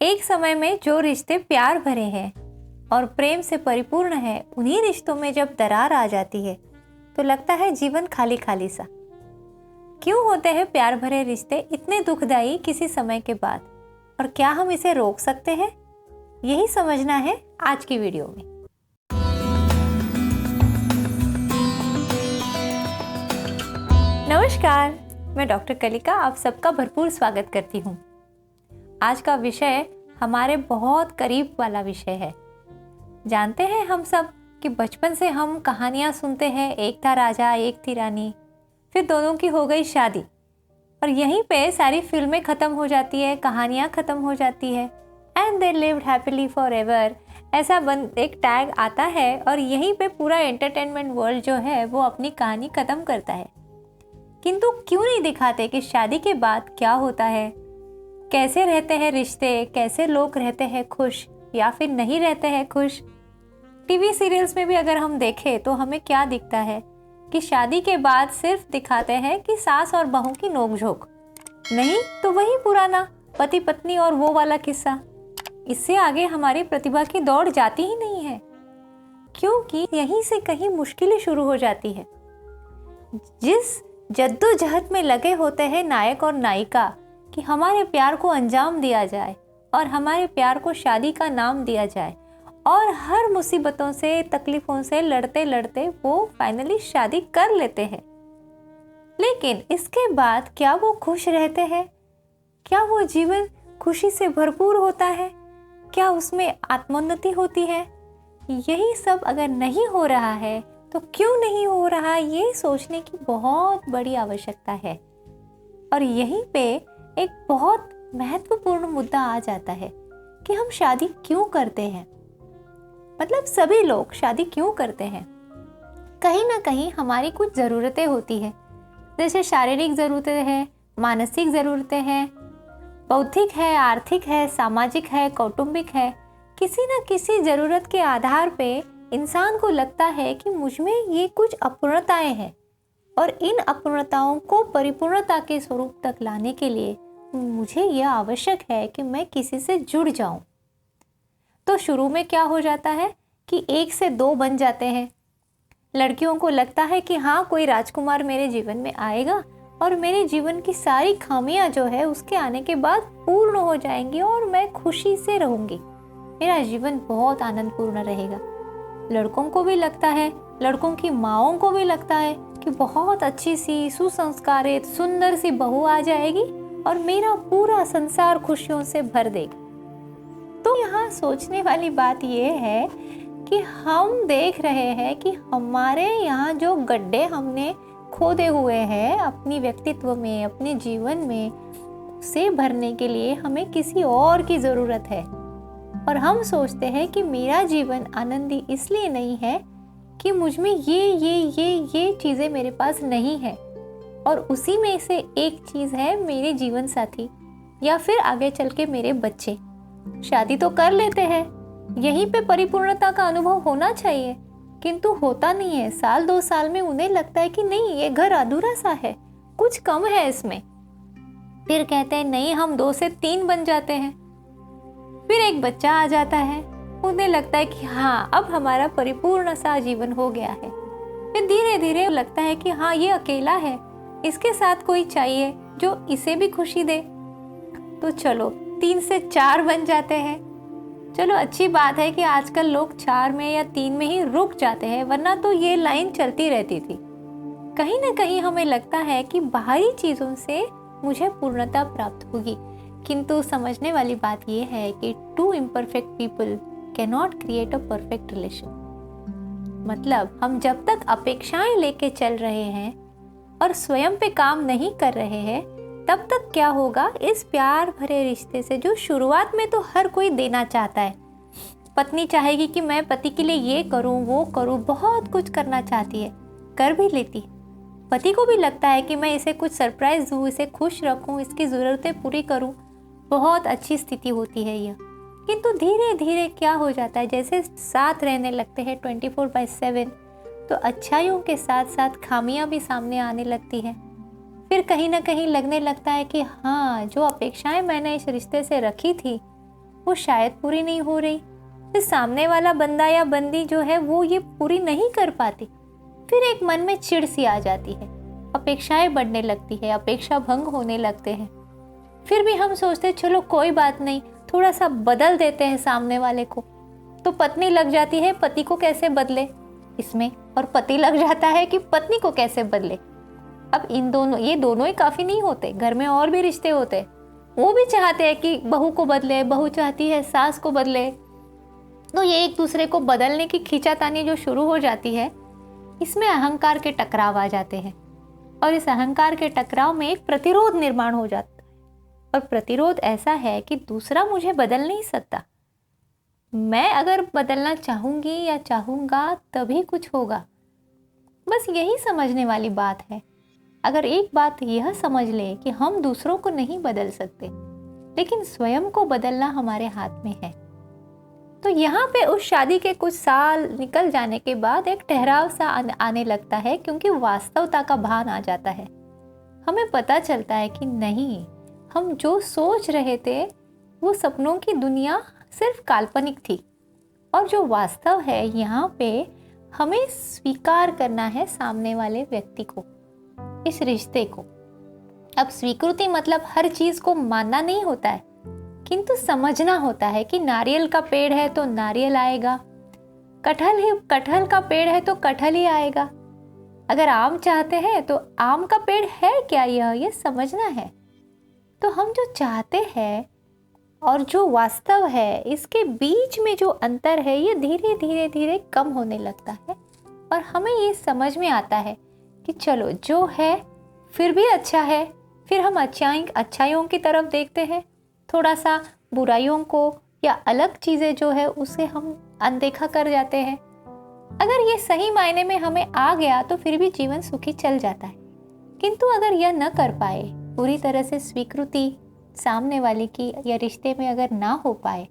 एक समय में जो रिश्ते प्यार भरे हैं और प्रेम से परिपूर्ण है, उन्हीं रिश्तों में जब दरार आ जाती है तो लगता है जीवन खाली खाली सा। क्यों होते हैं प्यार भरे रिश्ते इतने दुखदाई किसी समय के बाद, और क्या हम इसे रोक सकते हैं? यही समझना है आज की वीडियो में। नमस्कार, मैं डॉक्टर कलिका आप सबका भरपूर स्वागत करती हूँ। आज का विषय हमारे बहुत करीब वाला विषय है। जानते हैं हम सब कि बचपन से हम कहानियाँ सुनते हैं, एक था राजा एक थी रानी, फिर दोनों की हो गई शादी और यहीं पे सारी फिल्में ख़त्म हो जाती है, कहानियाँ ख़त्म हो जाती है। And they lived happily for ever, ऐसा एक टैग आता है और यहीं पे पूरा एंटरटेनमेंट वर्ल्ड जो है वो अपनी कहानी ख़त्म करता है। किंतु क्यों नहीं दिखाते कि शादी के बाद क्या होता है, कैसे रहते हैं रिश्ते, कैसे लोग रहते हैं खुश या फिर नहीं रहते हैं खुश। टीवी सीरियल्स में भी अगर हम देखें तो हमें क्या दिखता है कि शादी के बाद सिर्फ दिखाते हैं कि सास और बहू की नोकझोंक, नहीं तो वही पुराना पति पत्नी और वो वाला किस्सा। इससे आगे हमारी प्रतिभा की दौड़ जाती ही नहीं है, क्योंकि यहीं से कहीं मुश्किलें शुरू हो जाती है। जिस जद्दोजहद में लगे होते हैं नायक और नायिका कि हमारे प्यार को अंजाम दिया जाए और हमारे प्यार को शादी का नाम दिया जाए, और हर मुसीबतों से तकलीफ़ों से लड़ते लड़ते वो फाइनली शादी कर लेते हैं। लेकिन इसके बाद क्या वो खुश रहते हैं? क्या वो जीवन खुशी से भरपूर होता है? क्या उसमें आत्मोन्नति होती है? यही सब अगर नहीं हो रहा है तो क्यों नहीं हो रहा, ये सोचने की बहुत बड़ी आवश्यकता है। और यहीं पे एक बहुत महत्वपूर्ण मुद्दा आ जाता है कि हम शादी क्यों करते हैं। मतलब सभी लोग शादी क्यों करते हैं? कहीं ना कहीं हमारी कुछ ज़रूरतें होती है, जैसे शारीरिक ज़रूरतें हैं, मानसिक ज़रूरतें हैं, बौद्धिक है, आर्थिक है, सामाजिक है, कौटुंबिक है। किसी न किसी ज़रूरत के आधार पे इंसान को लगता है कि मुझ में ये कुछ अपूर्णताएं हैं और इन अपूर्णताओं को परिपूर्णता के स्वरूप तक लाने के लिए मुझे यह आवश्यक है कि मैं किसी से जुड़ जाऊं। तो शुरू में क्या हो जाता है कि एक से दो बन जाते हैं। लड़कियों को लगता है कि हाँ, कोई राजकुमार मेरे जीवन में आएगा और मेरे जीवन की सारी खामियां जो है उसके आने के बाद पूर्ण हो जाएंगी और मैं खुशी से रहूंगी, मेरा जीवन बहुत आनंदपूर्ण रहेगा। लड़कों को भी लगता है, लड़कों की माँओं को भी लगता है कि बहुत अच्छी सी सुसंस्कारित सुंदर सी बहू आ जाएगी और मेरा पूरा संसार खुशियों से भर देगा। तो यहाँ सोचने वाली बात यह है कि हम देख रहे हैं कि हमारे यहाँ जो गड्ढे हमने खोदे हुए हैं अपनी व्यक्तित्व में, अपने जीवन में, उसे भरने के लिए हमें किसी और की ज़रूरत है। और हम सोचते हैं कि मेरा जीवन आनंदी इसलिए नहीं है कि मुझ में ये चीज़ें मेरे पास नहीं है, और उसी में से एक चीज़ है मेरे जीवन साथी या फिर आगे चल के मेरे बच्चे। शादी तो कर लेते हैं, यहीं पे परिपूर्णता का अनुभव होना चाहिए, किंतु होता नहीं है। साल 2 साल में उन्हें लगता है कि नहीं, ये घर अधूरा सा है, कुछ कम है इसमें। फिर कहते हैं नहीं, हम 2 से 3 बन जाते हैं। फिर एक बच्चा आ जाता है, उन्हें लगता है कि हाँ, अब हमारा परिपूर्ण सा जीवन हो गया है। फिर धीरे धीरे लगता है कि हाँ, ये अकेला है, इसके साथ कोई चाहिए जो इसे भी खुशी दे। तो चलो 3 से 4 बन जाते हैं। चलो अच्छी बात है कि आजकल लोग 4 में या 3 में ही रुक जाते हैं, वरना तो ये लाइन चलती रहती थी। कहीं ना कहीं हमें लगता है कि बाहरी चीज़ों से मुझे पूर्णता प्राप्त होगी, किंतु समझने वाली बात यह है कि 2 imperfect people cannot create a perfect relation। मतलब हम जब तक अपेक्षाएं लेके चल रहे हैं और स्वयं पे काम नहीं कर रहे हैं, तब तक क्या होगा, इस प्यार भरे रिश्ते से जो शुरुआत में तो हर कोई देना चाहता है। पत्नी चाहेगी कि मैं पति के लिए ये करूं, वो करूं, बहुत कुछ करना चाहती है, कर भी लेती है। पति को भी लगता है कि मैं इसे कुछ सरप्राइज दूं, इसे खुश रखूं, इसकी ज़रूरतें पूरी करूं। बहुत अच्छी स्थिति होती है यह। किंतु धीरे धीरे क्या हो जाता है, जैसे साथ रहने लगते हैं 24/7, तो अच्छाइयों के साथ साथ खामियां भी सामने आने लगती हैं। फिर कहीं ना कहीं लगने लगता है कि हाँ, जो अपेक्षाएं मैंने इस रिश्ते से रखी थी वो शायद पूरी नहीं हो रही, फिर सामने वाला बंदा या बंदी जो है वो ये पूरी नहीं कर पाती, फिर एक मन में चिढ़ सी आ जाती है, अपेक्षाएं बढ़ने लगती है, अपेक्षा भंग होने लगते हैं। फिर भी हम सोचते चलो कोई बात नहीं, थोड़ा सा बदल देते हैं सामने वाले को। तो पत्नी लग जाती है पति को कैसे बदले इसमें, और पति लग जाता है कि पत्नी को कैसे बदले। अब ये दोनों ही काफी नहीं होते, घर में और भी रिश्ते होते, वो भी चाहते हैं कि बहू को बदले, बहू चाहती है सास को बदले। तो ये एक दूसरे को बदलने की खींचातानी जो शुरू हो जाती है, इसमें अहंकार के टकराव आ जाते हैं, और इस अहंकार के टकराव में एक प्रतिरोध निर्माण हो जाता है। और प्रतिरोध ऐसा है कि दूसरा मुझे बदल नहीं सकता, मैं अगर बदलना चाहूंगी या चाहूंगा तभी कुछ होगा। बस यही समझने वाली बात है। अगर एक बात यह समझ ले कि हम दूसरों को नहीं बदल सकते, लेकिन स्वयं को बदलना हमारे हाथ में है। तो यहाँ पे उस शादी के कुछ साल निकल जाने के बाद एक ठहराव सा आने लगता है, क्योंकि वास्तवता का भान आ जाता है। हमें पता चलता है कि नहीं, हम जो सोच रहे थे वो सपनों की दुनिया सिर्फ काल्पनिक थी, और जो वास्तव है यहाँ पे हमें स्वीकार करना है सामने वाले व्यक्ति को, इस रिश्ते को। अब स्वीकृति मतलब हर चीज को मानना नहीं होता है, किंतु समझना होता है कि नारियल का पेड़ है तो नारियल आएगा, कटहल का पेड़ है तो कटहल ही आएगा। अगर आम चाहते हैं तो आम का पेड़ है क्या, यह समझना है। तो हम जो चाहते हैं और जो वास्तव है, इसके बीच में जो अंतर है, ये धीरे धीरे धीरे कम होने लगता है, और हमें ये समझ में आता है कि चलो जो है फिर भी अच्छा है। फिर हम अच्छाइयों की तरफ देखते हैं, थोड़ा सा बुराइयों को या अलग चीज़ें जो है उसे हम अनदेखा कर जाते हैं। अगर ये सही मायने में हमें आ गया तो फिर भी जीवन सुखी चल जाता है। किंतु अगर यह न कर पाए, पूरी तरह से स्वीकृति सामने वाले की या रिश्ते में अगर ना हो पाए,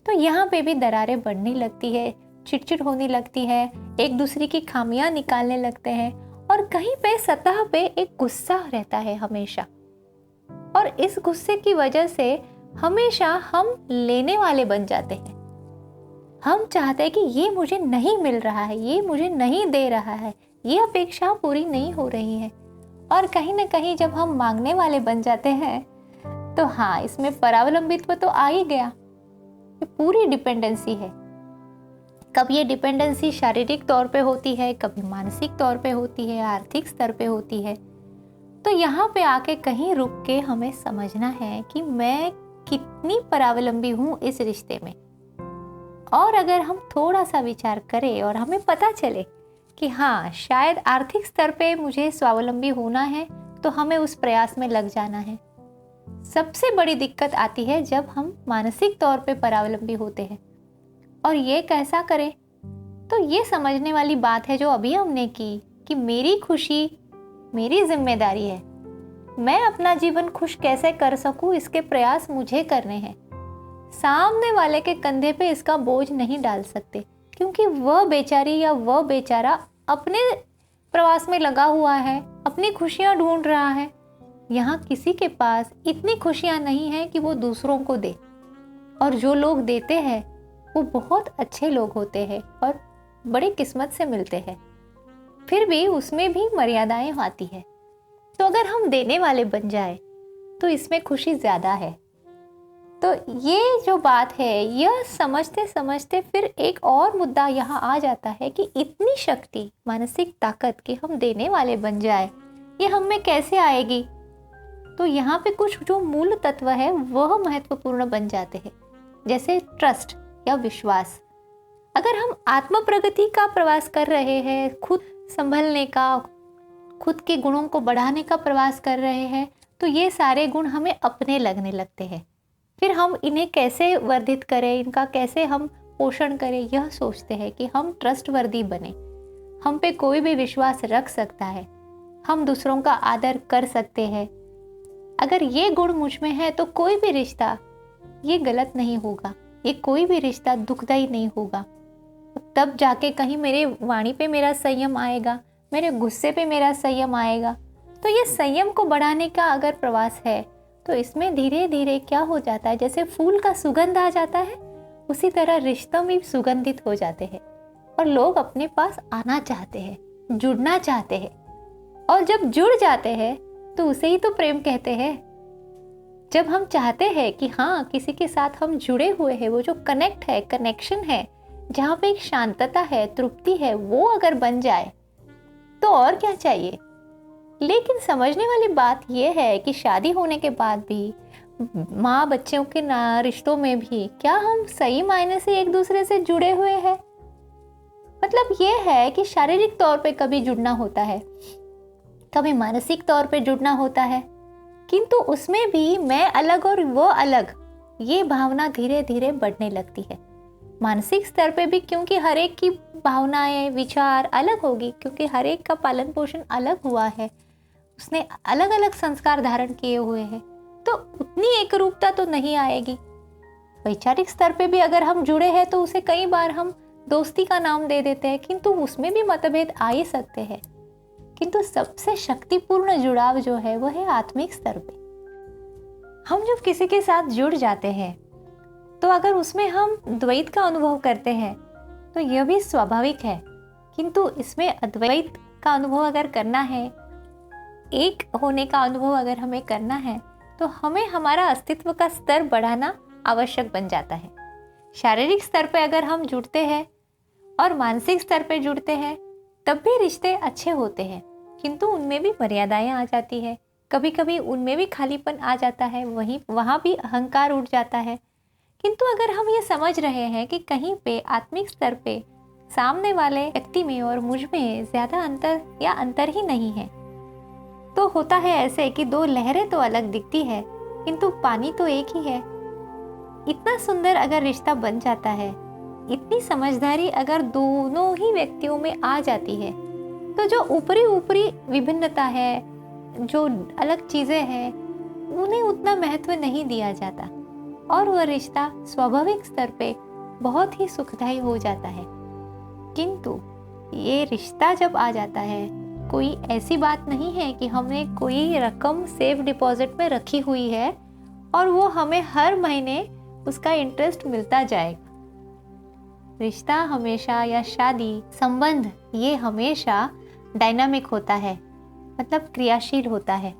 तो यहाँ पे भी दरारें बढ़ने लगती है, चिड़चिड़ होने लगती है, एक दूसरे की खामियां निकालने लगते हैं, और कहीं पे सतह पे एक गुस्सा रहता है हमेशा। और इस गुस्से की वजह से हमेशा हम लेने वाले बन जाते हैं। हम चाहते हैं कि ये मुझे नहीं मिल रहा है, ये मुझे नहीं दे रहा है, ये अपेक्षा पूरी नहीं हो रही है। और कहीं ना कहीं जब हम मांगने वाले बन जाते हैं, तो हाँ, इसमें परावलंबित्व तो आ ही गया, ये पूरी डिपेंडेंसी है। कब ये डिपेंडेंसी शारीरिक तौर पे होती है, कभी मानसिक तौर पे होती है, आर्थिक स्तर पे होती है। तो यहाँ पे आके कहीं रुक के हमें समझना है कि मैं कितनी परावलंबी हूँ इस रिश्ते में। और अगर हम थोड़ा सा विचार करें और हमें पता चले कि हाँ, शायद आर्थिक स्तर पे मुझे स्वावलंबी होना है, तो हमें उस प्रयास में लग जाना है। सबसे बड़ी दिक्कत आती है जब हम मानसिक तौर पे परावलंबी होते हैं। और ये कैसा करें, तो ये समझने वाली बात है जो अभी हमने की, कि मेरी खुशी मेरी जिम्मेदारी है। मैं अपना जीवन खुश कैसे कर सकूं, इसके प्रयास मुझे करने हैं। सामने वाले के कंधे पे इसका बोझ नहीं डाल सकते, क्योंकि वह बेचारी या वह बेचारा अपने प्रवास में लगा हुआ है, अपनी खुशियां ढूंढ रहा है। यहाँ किसी के पास इतनी खुशियां नहीं है कि वो दूसरों को दे, और जो लोग देते हैं वो बहुत अच्छे लोग होते हैं और बड़ी किस्मत से मिलते हैं। फिर भी उसमें भी मर्यादाएं आती है। तो अगर हम देने वाले बन जाए तो इसमें खुशी ज़्यादा है। तो ये जो बात है, यह समझते समझते फिर एक और मुद्दा यहाँ आ जाता है कि इतनी शक्ति, मानसिक ताकत कि हम देने वाले बन जाए, ये हम में कैसे आएगी। तो यहाँ पे कुछ जो मूल तत्व है वह महत्वपूर्ण बन जाते हैं, जैसे ट्रस्ट या विश्वास। अगर हम आत्म प्रगति का प्रवास कर रहे हैं, खुद संभलने का, खुद के गुणों को बढ़ाने का प्रयास कर रहे हैं, तो ये सारे गुण हमें अपने लगने लगते हैं। फिर हम इन्हें कैसे वर्धित करें, इनका कैसे हम पोषण करें, यह सोचते हैं कि हम ट्रस्टवर्दी बने, हम पे कोई भी विश्वास रख सकता है, हम दूसरों का आदर कर सकते हैं। अगर ये गुण मुझ में है तो कोई भी रिश्ता ये गलत नहीं होगा, ये कोई भी रिश्ता दुखदाई नहीं होगा। तब जाके कहीं मेरे वाणी पे मेरा संयम आएगा, मेरे गुस्से पे मेरा संयम आएगा। तो ये संयम को बढ़ाने का अगर प्रवास है तो इसमें धीरे धीरे क्या हो जाता है, जैसे फूल का सुगंध आ जाता है उसी तरह रिश्तों भी सुगंधित हो जाते हैं और लोग अपने पास आना चाहते हैं, जुड़ना चाहते हैं। और जब जुड़ जाते हैं तो उसे ही तो प्रेम कहते हैं। जब हम चाहते हैं कि हाँ किसी के साथ हम जुड़े हुए हैं, वो जो कनेक्ट है, कनेक्शन है, जहाँ पे एक शांतता है, तृप्ति है, वो अगर बन जाए तो और क्या चाहिए। लेकिन समझने वाली बात यह है कि शादी होने के बाद भी, माँ बच्चों के रिश्तों में भी, क्या हम सही मायने से एक दूसरे से जुड़े हुए हैं। मतलब ये है कि शारीरिक तौर पे कभी जुड़ना होता है, कभी मानसिक तौर पे जुड़ना होता है, किंतु उसमें भी मैं अलग और वो अलग, ये भावना धीरे धीरे बढ़ने लगती है। मानसिक स्तर पे भी, क्योंकि हर एक की भावनाएं, विचार अलग होगी, क्योंकि हर एक का पालन पोषण अलग हुआ है, उसने अलग अलग संस्कार धारण किए हुए हैं, तो उतनी एक रूपता तो नहीं आएगी। वैचारिक स्तर पे भी अगर हम जुड़े हैं तो उसे कई बार हम दोस्ती का नाम दे देते हैं, किंतु उसमें भी मतभेद आ ही सकते हैं। किंतु सबसे शक्तिपूर्ण जुड़ाव जो है वो है आत्मिक स्तर पे। हम जब किसी के साथ जुड़ जाते हैं तो अगर उसमें हम द्वैत का अनुभव करते हैं तो यह भी स्वाभाविक है, किंतु इसमें अद्वैत का अनुभव अगर करना है, एक होने का अनुभव अगर हमें करना है, तो हमें हमारा अस्तित्व का स्तर बढ़ाना आवश्यक बन जाता है। शारीरिक स्तर पे अगर हम जुड़ते हैं और मानसिक स्तर पे जुड़ते हैं तब भी रिश्ते अच्छे होते हैं, किंतु उनमें भी मर्यादाएं आ जाती है, कभी कभी उनमें भी खालीपन आ जाता है, वहाँ भी अहंकार उठ जाता है। किंतु अगर हम ये समझ रहे हैं कि कहीं पे आत्मिक स्तर पे सामने वाले व्यक्ति में और मुझ में ज़्यादा अंतर या अंतर ही नहीं है, तो होता है ऐसे कि दो लहरें तो अलग दिखती है किंतु पानी तो एक ही है। इतना सुंदर अगर रिश्ता बन जाता है, इतनी समझदारी अगर दोनों ही व्यक्तियों में आ जाती है, तो जो ऊपरी ऊपरी विभिन्नता है, जो अलग चीज़ें हैं, उन्हें उतना महत्व नहीं दिया जाता और वह रिश्ता स्वाभाविक स्तर पे बहुत ही सुखदायी हो जाता है। किंतु ये रिश्ता जब आ जाता है, कोई ऐसी बात नहीं है कि हमने कोई रकम सेफ डिपॉजिट में रखी हुई है और वो हमें हर महीने उसका इंटरेस्ट मिलता जाएगा। रिश्ता हमेशा, या शादी संबंध, ये हमेशा डायनामिक होता है, मतलब क्रियाशील होता है।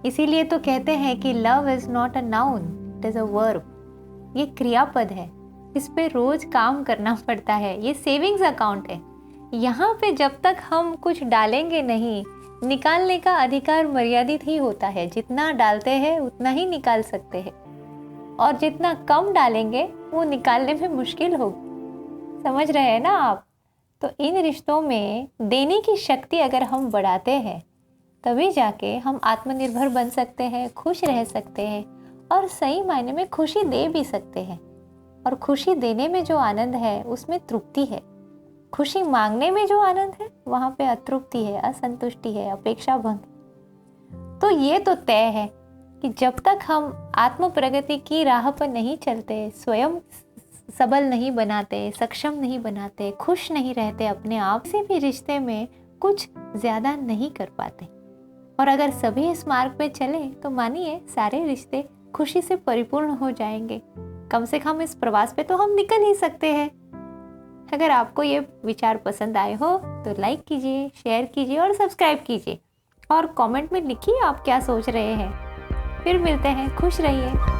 इसीलिए तो कहते हैं कि love is not a noun, it is a verb. ये क्रियापद है, इस पे रोज काम करना पड़ता है। ये सेविंग्स अकाउंट है, यहाँ पे जब तक हम कुछ डालेंगे नहीं, निकालने का अधिकार मर्यादित ही होता है। जितना डालते हैं उतना ही निकाल सकते हैं, और जितना कम डालेंगे वो निकालने में मुश्किल होगी। समझ रहे हैं ना आप? तो इन रिश्तों में देने की शक्ति अगर हम बढ़ाते हैं, तभी जाके हम आत्मनिर्भर बन सकते हैं, खुश रह सकते हैं और सही मायने में खुशी दे भी सकते हैं। और खुशी देने में जो आनंद है उसमें तृप्ति है। खुशी मांगने में जो आनंद है वहाँ पे अतृप्ति है, असंतुष्टि है, अपेक्षा भंग। तो ये तो तय है कि जब तक हम आत्म प्रगति की राह पर नहीं चलते, स्वयं सबल नहीं बनाते, सक्षम नहीं बनाते, खुश नहीं रहते अपने आप से, भी रिश्ते में कुछ ज्यादा नहीं कर पाते। और अगर सभी इस मार्ग पे चले तो मानिए सारे रिश्ते खुशी से परिपूर्ण हो जाएंगे। कम से कम इस प्रवास पे तो हम निकल ही सकते हैं। अगर आपको ये विचार पसंद आए हो तो लाइक कीजिए, शेयर कीजिए और सब्सक्राइब कीजिए, और कमेंट में लिखिए आप क्या सोच रहे हैं। फिर मिलते हैं, खुश रहिए।